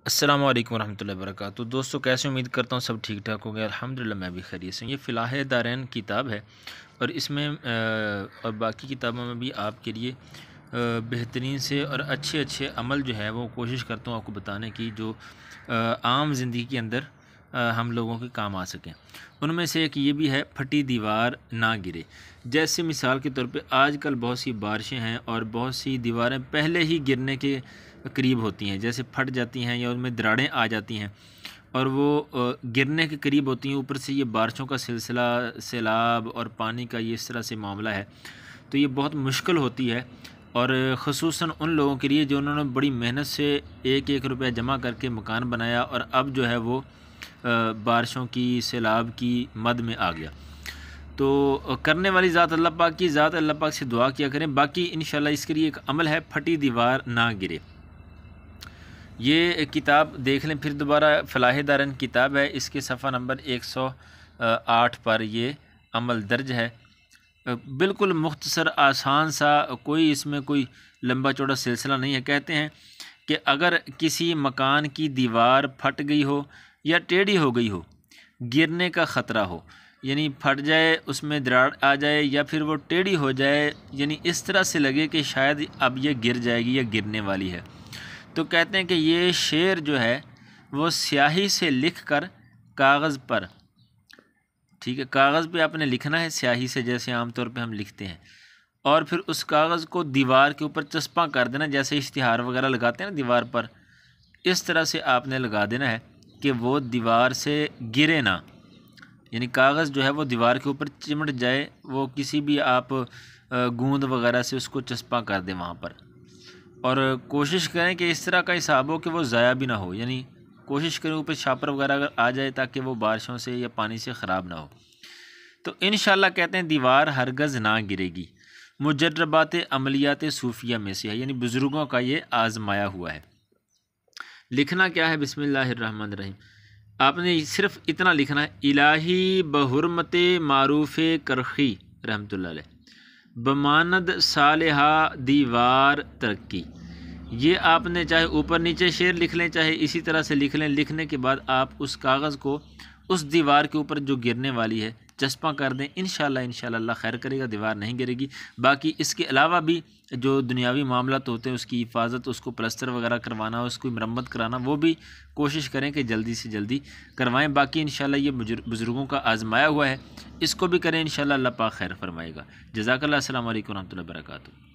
السلام علیکم ورحمۃ اللہ وبرکاتہ۔ دوستو کیسے امید کرتا ہوں سب ٹھیک ٹھاک ہو گیا، الحمدللہ میں بھی خیریت سے ہوں۔ یہ فلاح دارین کتاب ہے اور اس میں اور باقی کتابوں میں بھی آپ کے لیے بہترین سے اور اچھے عمل جو ہے وہ کوشش کرتا ہوں آپ کو بتانے کی، جو عام زندگی کے اندر ہم لوگوں کے کام آ سکیں۔ ان میں سے ایک یہ بھی ہے، پھٹی دیوار نہ گرے۔ جیسے مثال کے طور پہ آج کل بہت سی بارشیں ہیں اور بہت سی دیواریں پہلے ہی گرنے کے قریب ہوتی ہیں، جیسے پھٹ جاتی ہیں یا ان میں دراڑیں آ جاتی ہیں اور وہ گرنے کے قریب ہوتی ہیں۔ اوپر سے یہ بارشوں کا سلسلہ، سیلاب اور پانی کا یہ اس طرح سے معاملہ ہے، تو یہ بہت مشکل ہوتی ہے، اور خصوصاً ان لوگوں کے لیے جو انہوں نے بڑی محنت سے ایک ایک روپیہ جمع کر کے مکان بنایا اور اب جو ہے وہ بارشوں کی، سیلاب کی مد میں آ گیا۔ تو کرنے والی ذات اللہ پاک کی ذات، اللہ پاک سے دعا کیا کریں۔ باقی انشاءاللہ اس کے لیے ایک عمل ہے، پھٹی دیوار نہ گرے۔ یہ کتاب دیکھ لیں پھر دوبارہ، فلاح دارین کتاب ہے، اس کے صفحہ نمبر 108 پر یہ عمل درج ہے۔ بالکل مختصر آسان سا، کوئی اس میں کوئی لمبا چوڑا سلسلہ نہیں ہے۔ کہتے ہیں کہ اگر کسی مکان کی دیوار پھٹ گئی ہو یا ٹیڑھی ہو گئی ہو، گرنے کا خطرہ ہو، یعنی پھٹ جائے، اس میں دراڑ آ جائے یا پھر وہ ٹیڑھی ہو جائے، یعنی اس طرح سے لگے کہ شاید اب یہ گر جائے گی یا گرنے والی ہے، تو کہتے ہیں کہ یہ شعر جو ہے وہ سیاہی سے لکھ کر کاغذ پر، ٹھیک ہے، کاغذ پہ آپ نے لکھنا ہے سیاہی سے، جیسے عام طور پہ ہم لکھتے ہیں، اور پھر اس کاغذ کو دیوار کے اوپر چسپاں کر دینا، جیسے اشتہار وغیرہ لگاتے ہیں نا دیوار پر، اس طرح سے آپ نے لگا دینا ہے کہ وہ دیوار سے گرے نہ، یعنی کاغذ جو ہے وہ دیوار کے اوپر چمٹ جائے، وہ کسی بھی آپ گوند وغیرہ سے اس کو چسپاں کر دیں وہاں پر، اور کوشش کریں کہ اس طرح کا حساب ہو کہ وہ ضائع بھی نہ ہو، یعنی کوشش کریں اوپر شاپر وغیرہ اگر آ جائے تاکہ وہ بارشوں سے یا پانی سے خراب نہ ہو۔ تو انشاءاللہ کہتے ہیں دیوار ہرگز نہ گرے گی، مجربات عملیات صوفیہ میں سے ہے، یعنی بزرگوں کا یہ آزمایا ہوا ہے۔ لکھنا کیا ہے؟ بسم اللہ الرحمن الرحیم۔ آپ نے صرف اتنا لکھنا ہے، الہی بحرمت معروف کرخی رحمۃ اللہ علیہ، بماند صالحہ دیوار ترقی۔ یہ آپ نے چاہے اوپر نیچے شعر لکھ لیں، چاہے اسی طرح سے لکھ لیں۔ لکھنے کے بعد آپ اس کاغذ کو اس دیوار کے اوپر جو گرنے والی ہے چسپاں کر دیں، انشاءاللہ اللہ خیر کرے گا، دیوار نہیں گرے گی۔ باقی اس کے علاوہ بھی جو دنیاوی معاملات ہوتے ہیں، اس کی حفاظت، اس کو پلستر وغیرہ کروانا، اس کو مرمت کرانا، وہ بھی کوشش کریں کہ جلدی سے جلدی کروائیں۔ باقی انشاءاللہ یہ بزرگوں کا آزمایا ہوا ہے، اس کو بھی کریں، انشاءاللہ اللہ پاک خیر فرمائے گا۔ جزاک اللہ، السلام علیکم ورحمۃ اللہ وبرکاتہ۔